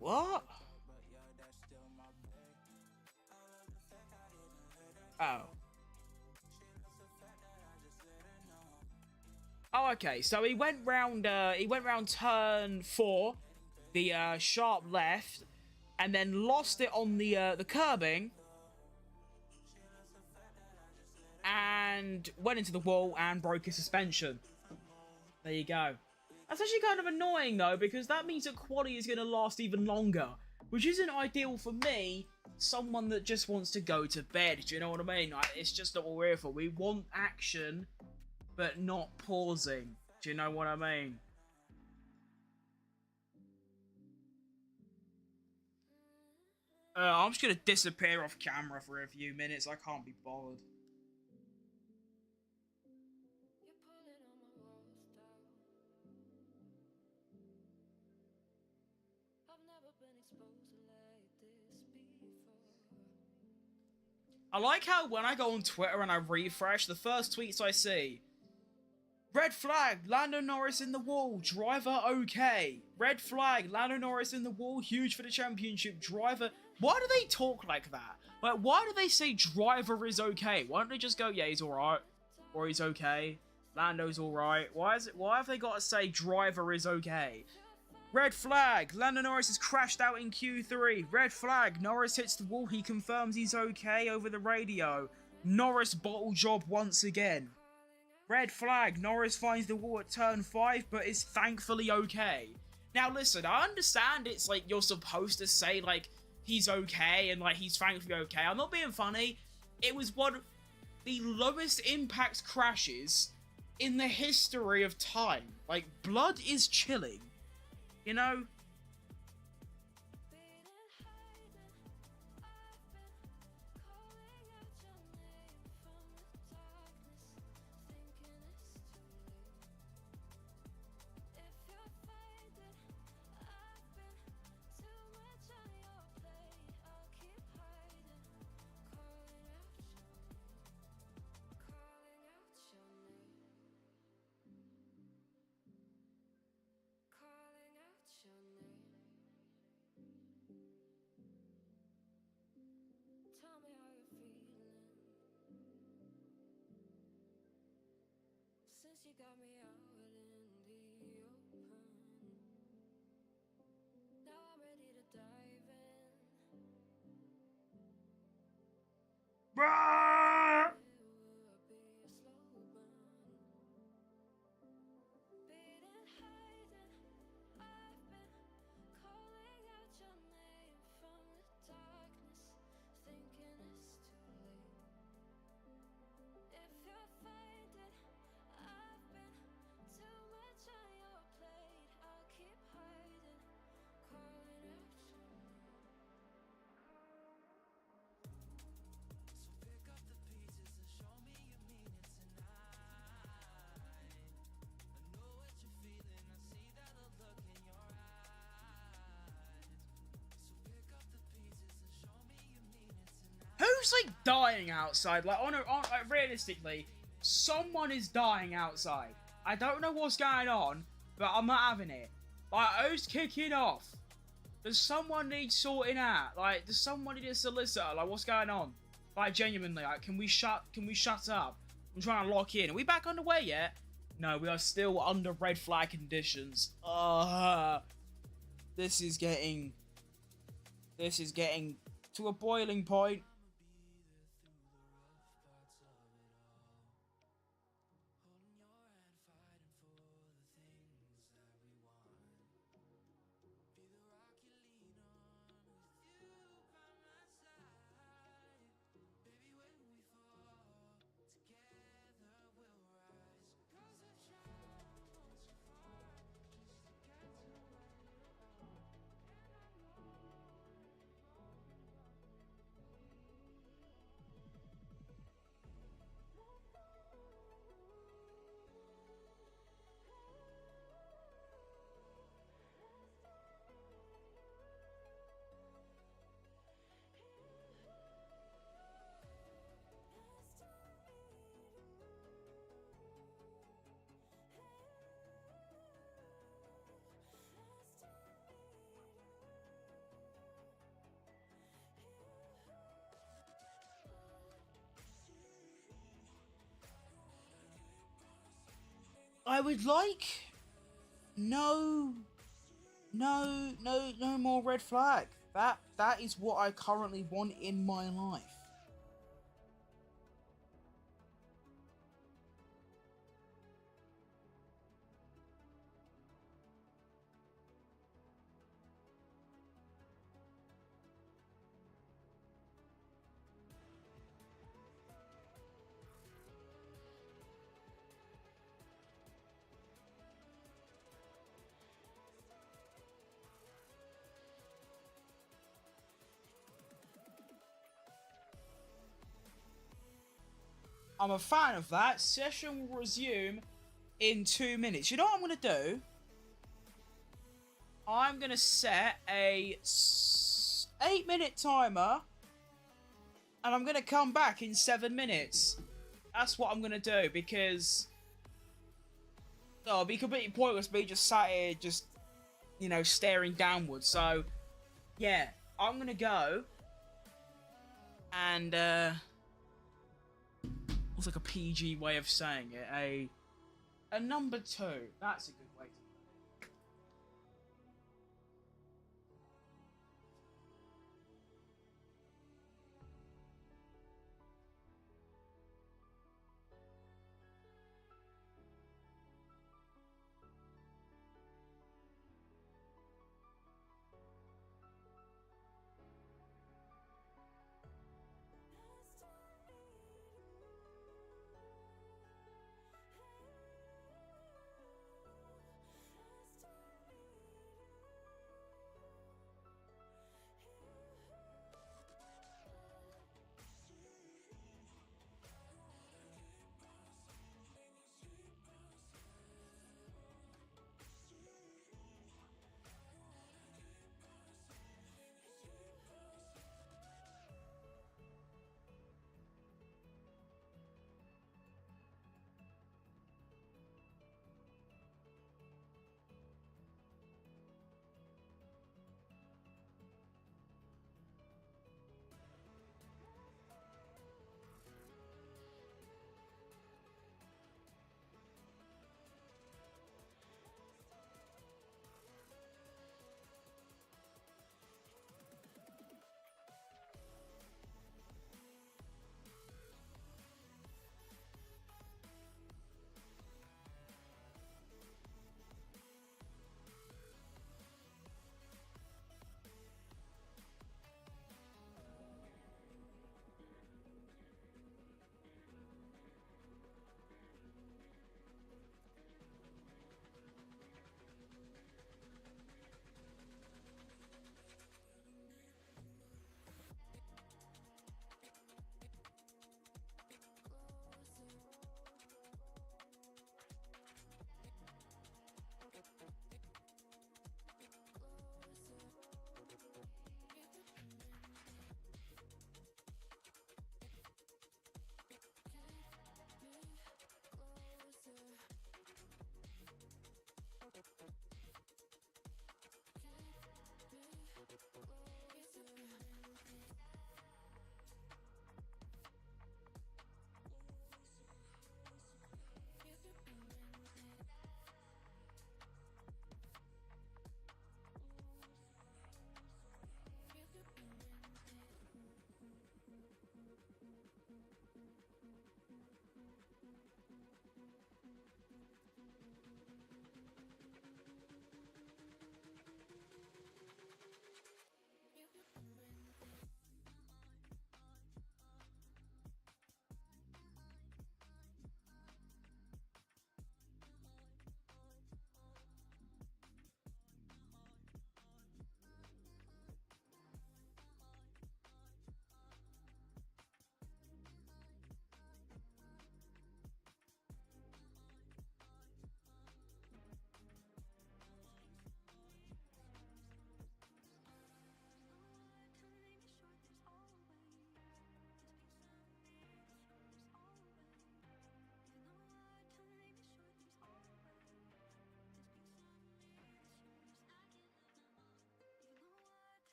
What? Oh. Oh, okay. So he went round turn 4, the sharp left, and then lost it on the curbing, and went into the wall and broke his suspension. There you go. That's actually kind of annoying though, because that means that quality is going to last even longer, which isn't ideal for me, someone that just wants to go to bed. Do you know what I mean? Like, it's just not what we're here for. We want action, but not pausing. Do you know what I mean? I'm just going to disappear off camera for a few minutes. I can't be bothered. I like how when I go on Twitter and I refresh, the first tweets I see: red flag, Lando Norris in the wall, driver okay. Red flag, Lando Norris in the wall, huge for the championship, driver. Why do they talk like that? Like, why do they say driver is okay? Why don't they just go, yeah, he's alright, or he's okay, Lando's alright? Why have they got to say driver is okay? Red flag, Lando Norris has crashed out in Q3. Red flag, Norris hits the wall, he confirms he's okay over the radio. Norris bottle job once again. Red flag, Norris finds the wall at turn 5, but is thankfully okay. Now listen, I understand it's like you're supposed to say like he's okay and like he's thankfully okay. I'm not being funny. It was one of the lowest impact crashes in the history of time. Like, blood is chilling. You know? You got me out in the open. Now I'm ready to dive in. Bruh! It will be a slow burn. Beating, hiding. I've been calling out your name from the darkness, thinking it's too late. If you find it, I've been too much on your plate. I'll keep hiding, calling out your name. So pick up the pieces and show me you mean it tonight. I know what you're feeling, I see that look in your eyes. So pick up the pieces and show me you mean it tonight. Who's like dying outside? Like, like, realistically, someone is dying outside. I don't know what's going on, but I'm not having it. Like, who's kicking off? Does someone need sorting out? Like, does someone need a solicitor? Like, what's going on? Like, genuinely, like, can we shut up? I'm trying to lock in. Are we back underway yet? No, we are still under red flag conditions. This is getting to a boiling point. I would like no more red flag. That is what I currently want in my life. I'm a fan of that. Session will resume in 2 minutes. You know what I'm going to do? I'm going to set a 8-minute timer. And I'm going to come back in 7 minutes. That's what I'm going to do. Because... oh, it'd be completely pointless me just sat here just, you know, staring downwards. So, yeah. I'm going to go. And, what's like a PG way of saying it? A number 2. That's a good way to put it.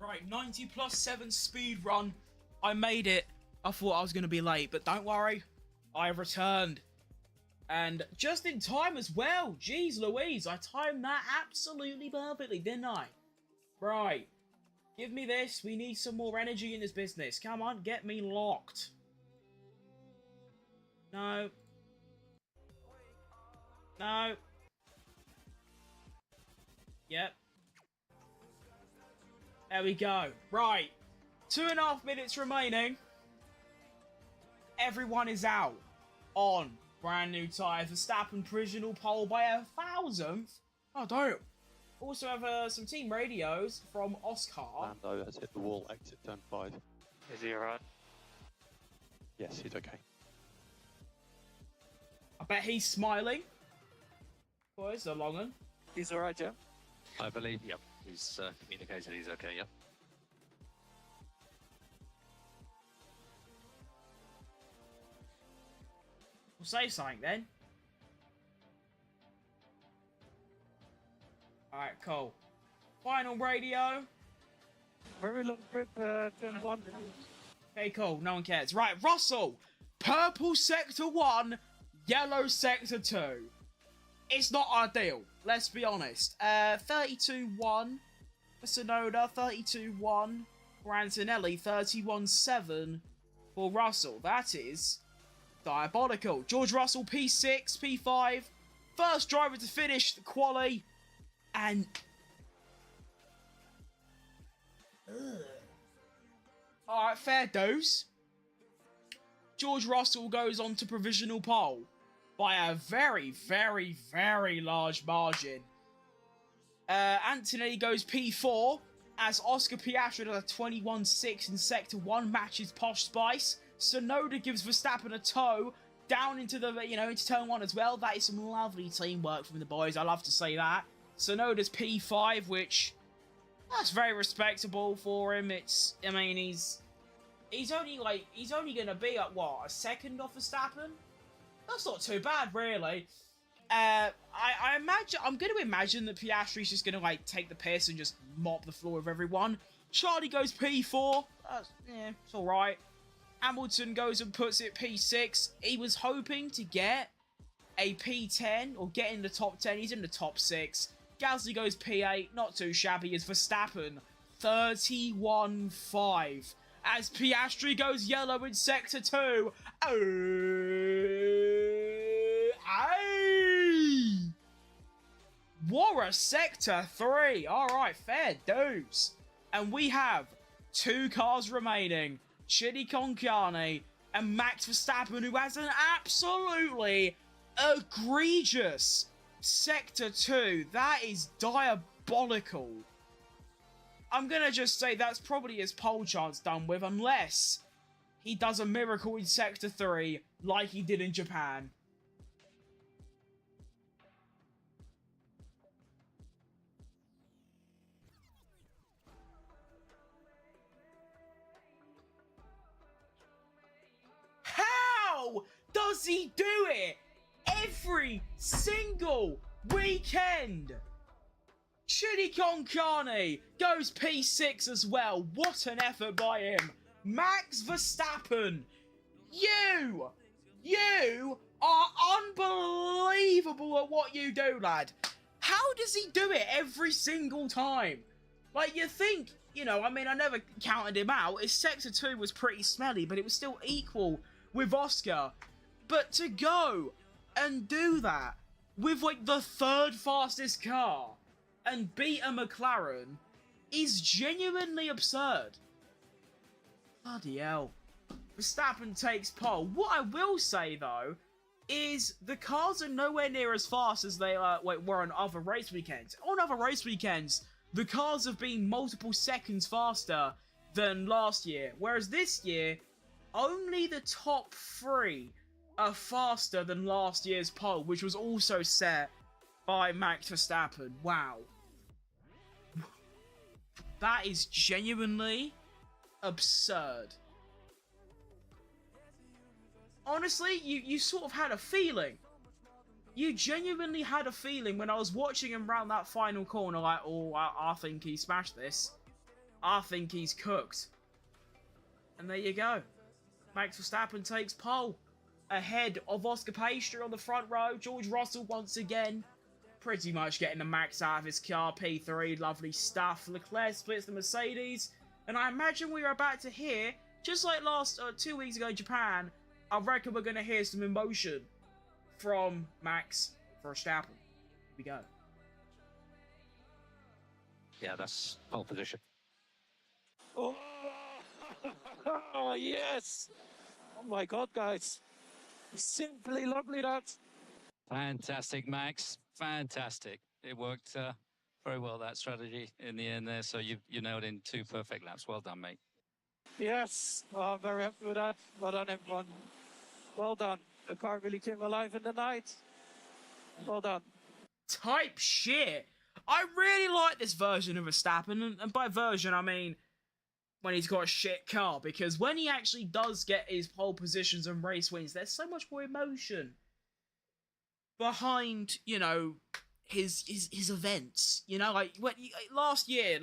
Right, 90 plus 7 speed run. I made it. I thought I was going to be late, but don't worry. I have returned. And just in time as well. Jeez Louise, I timed that absolutely perfectly, didn't I? Right. Give me this. We need some more energy in this business. Come on, get me locked. No. No. Yep. There we go. Right. 2.5 minutes remaining. Everyone is out on brand new tyres. Verstappen provisional pole by 1,000th. Oh, don't. Also have some team radios from Oscar. Lando has hit the wall, exit turn 5. Is he alright? Yes, he's okay. I bet he's smiling. Boys, the long one. He's alright, yeah? I believe, yep. He's communicated he's okay, yep. We'll say something then. Alright, cool. Final radio. Very long grip, turn 1. Okay, cool. No one cares. Right, Russell. Purple sector 1, yellow sector 2. It's not ideal. Let's be honest. 32-1 for Sonoda. 32-1 for Antonelli. 31-7 for Russell. That is diabolical. George Russell, P6, P5. First driver to finish the quali. And... Alright, fair dose. George Russell goes on to provisional pole by a very, very, very large margin. Anthony goes P4 as Oscar Piastri does a 21-6 in Sector 1, matches Posh Spice. Sonoda gives Verstappen a tow down into the, into turn 1 as well. That is some lovely teamwork from the boys. I love to say that. Sonoda's P5, which that's very respectable for him. He's only gonna be at what, a second off Verstappen? That's not too bad, really. I'm going to imagine that Piastri's just going to, take the piss and just mop the floor with everyone. Charlie goes P4. It's alright. Hamilton goes and puts it P6. He was hoping to get a P10 or get in the top 10. He's in the top 6. Gasly goes P8. Not too shabby as Verstappen. 31-5. As Piastri goes yellow in Sector 2. What a Sector 3. Alright, fair dues. And we have 2 cars remaining. Chidi Concarne and Max Verstappen, who has an absolutely egregious Sector 2. That is diabolical. I'm going to just say that's probably his pole chance done with, unless he does a miracle in Sector 3 like he did in Japan. How does he do it every single weekend? Chidi Concarne goes P6 as well. What an effort by him. Max Verstappen, you are unbelievable at what you do, lad. How does he do it every single time? You think, I never counted him out. His Sector 2 was pretty smelly, but it was still equal with Oscar. But to go and do that with, the 3rd fastest car and beat a McLaren is genuinely absurd. Bloody hell. Verstappen takes pole. What I will say, though, is the cars are nowhere near as fast as they were on other race weekends. On other race weekends, the cars have been multiple seconds faster than last year. Whereas this year, only the top 3 are faster than last year's pole, which was also set by Max Verstappen. Wow. That is genuinely absurd. Honestly, you sort of had a feeling. You genuinely had a feeling when I was watching him round that final corner, I think he smashed this. I think he's cooked. And there you go. Max Verstappen takes pole. Ahead of Oscar Pastry on the front row. George Russell once again. Pretty much getting the max out of his car. P3, lovely stuff. Leclerc splits the Mercedes. And I imagine we're about to hear, just like last 2 weeks ago in Japan, I reckon we're going to hear some emotion from Max Verstappen. Here we go. Yeah, that's pole position. Oh, yes! Oh my god, guys. Simply lovely that. Fantastic, Max. Fantastic. It worked very well, that strategy in the end there. So you nailed in 2 perfect laps. Well done, mate. Yes, I'm very happy with that. Well done, everyone. Well done. The car really came alive in the night. Well done. Type shit. I really like this version of Verstappen, and by version I mean when he's got a shit car, because when he actually does get his pole positions and race wins, there's so much more emotion behind, you know, his events. You know, like when last year,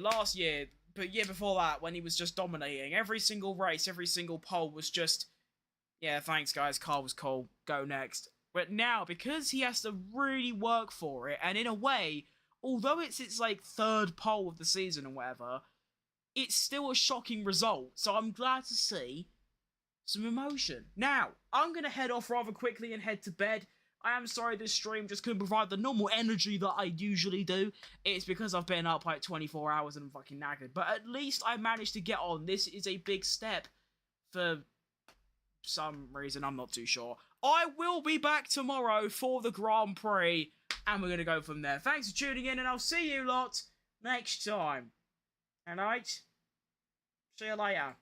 but year before that, when he was just dominating every single race, every single pole was just, yeah, thanks guys, car was cool, go next. But now, because he has to really work for it, and in a way, although it's like 3rd pole of the season or whatever, it's still a shocking result. So I'm glad to see some emotion. Now, I'm going to head off rather quickly and head to bed. I am sorry this stream just couldn't provide the normal energy that I usually do. It's because I've been up like 24 hours and I'm fucking knackered. But at least I managed to get on. This is a big step for some reason, I'm not too sure. I will be back tomorrow for the Grand Prix, and we're going to go from there. Thanks for tuning in, and I'll see you lot next time. Alright? See you later.